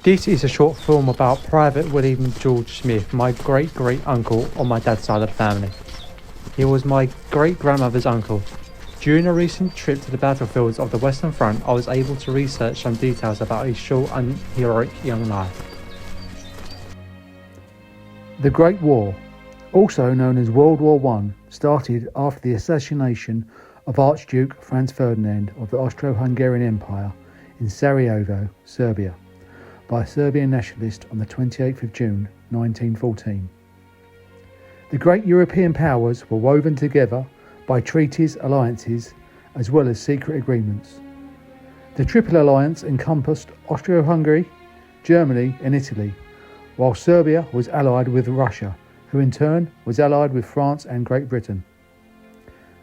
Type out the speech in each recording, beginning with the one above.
This is a short film about Private William George Smith, my great-great-uncle on my dad's side of the family. He was my great-grandmother's uncle. During a recent trip to the battlefields of the Western Front, I was able to research some details about his short and heroic young life. The Great War, also known as World War I, started after the assassination of Archduke Franz Ferdinand of the Austro-Hungarian Empire in Sarajevo, Serbia, by a Serbian nationalist on the 28th of June 1914. The great European powers were woven together by treaties, alliances, as well as secret agreements. The Triple Alliance encompassed Austria-Hungary, Germany and Italy, while Serbia was allied with Russia, who in turn was allied with France and Great Britain.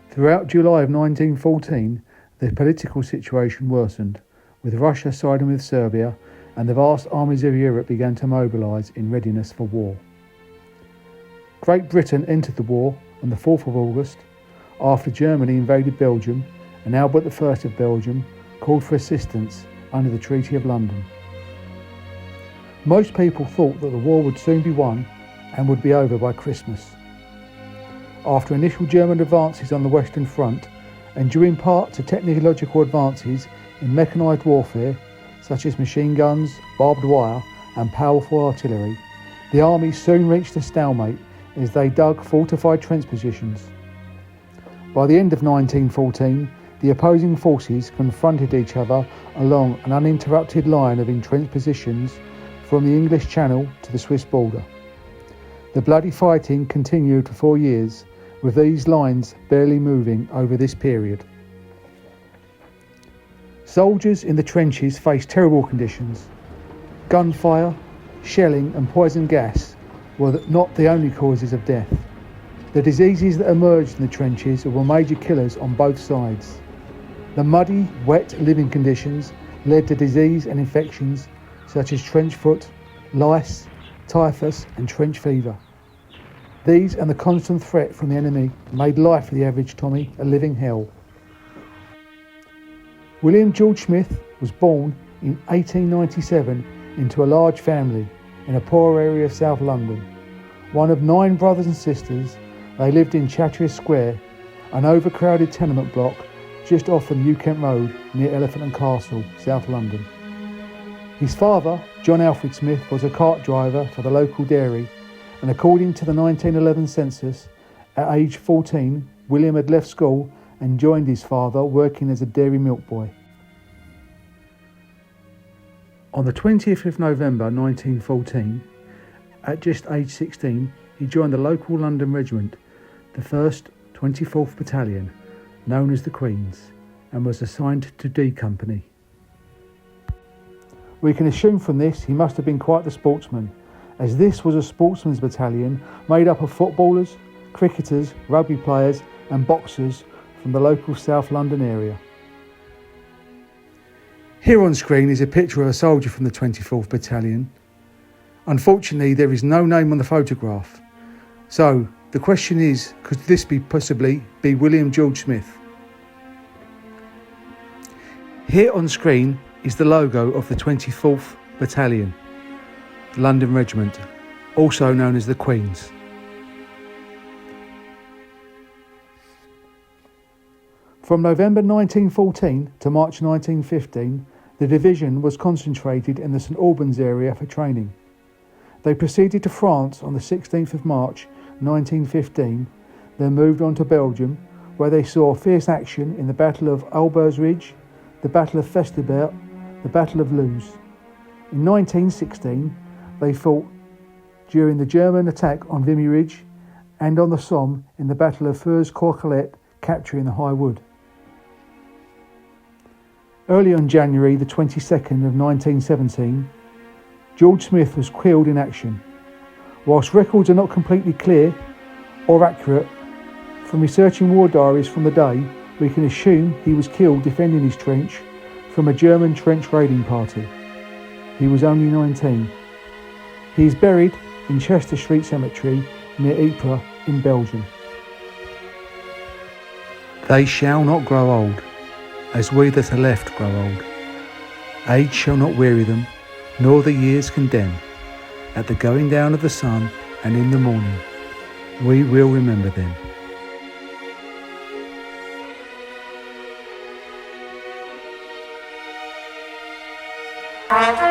Throughout July of 1914, the political situation worsened, with Russia siding with Serbia, and the vast armies of Europe began to mobilise in readiness for war. Great Britain entered the war on the 4th of August, after Germany invaded Belgium, and Albert I of Belgium called for assistance under the Treaty of London. Most people thought that the war would soon be won and would be over by Christmas. After initial German advances on the Western Front, and due in part to technological advances in mechanised warfare, such as machine guns, barbed wire and powerful artillery, the army soon reached a stalemate as they dug fortified trench positions. By the end of 1914, the opposing forces confronted each other along an uninterrupted line of entrenched positions from the English Channel to the Swiss border. The bloody fighting continued for 4 years, with these lines barely moving over this period. Soldiers in the trenches faced terrible conditions. Gunfire, shelling and poison gas were not the only causes of death. The diseases that emerged in the trenches were major killers on both sides. The muddy, wet living conditions led to disease and infections such as trench foot, lice, typhus and trench fever. These and the constant threat from the enemy made life for the average Tommy a living hell. William George Smith was born in 1897 into a large family in a poor area of South London. One of 9 brothers and sisters, they lived in Chatteris Square, an overcrowded tenement block just off the New Kent Road near Elephant and Castle, South London. His father, John Alfred Smith, was a cart driver for the local dairy, and according to the 1911 census, at age 14, William had left school and joined his father working as a dairy milk boy. On the 20th of November 1914, at just age 16, he joined the local London regiment, the 1st 24th Battalion, known as the Queens, and was assigned to D Company. We can assume from this he must have been quite the sportsman, as this was a sportsman's battalion made up of footballers, cricketers, rugby players and boxers from the local South London area. Here on screen is a picture of a soldier from the 24th Battalion. Unfortunately, there is no name on the photograph. So the question is, could this possibly be William George Smith? Here on screen is the logo of the 24th Battalion, the London Regiment, also known as the Queens. From November 1914 to March 1915, the division was concentrated in the St Albans area for training. They proceeded to France on the 16th of March 1915, then moved on to Belgium, where they saw fierce action in the Battle of Albers Ridge, the Battle of Festubert, the Battle of Loos. In 1916, they fought during the German attack on Vimy Ridge and on the Somme in the Battle of Furs-Courcelette, capturing the High Wood. Early on January the 22nd of 1917, George Smith was killed in action. Whilst records are not completely clear or accurate, from researching war diaries from the day, we can assume he was killed defending his trench from a German trench raiding party. He was only 19. He is buried in Chester Street Cemetery near Ypres in Belgium. They shall not grow old, as we that are left grow old. Age shall not weary them, nor the years condemn. At the going down of the sun and in the morning, we will remember them. Thank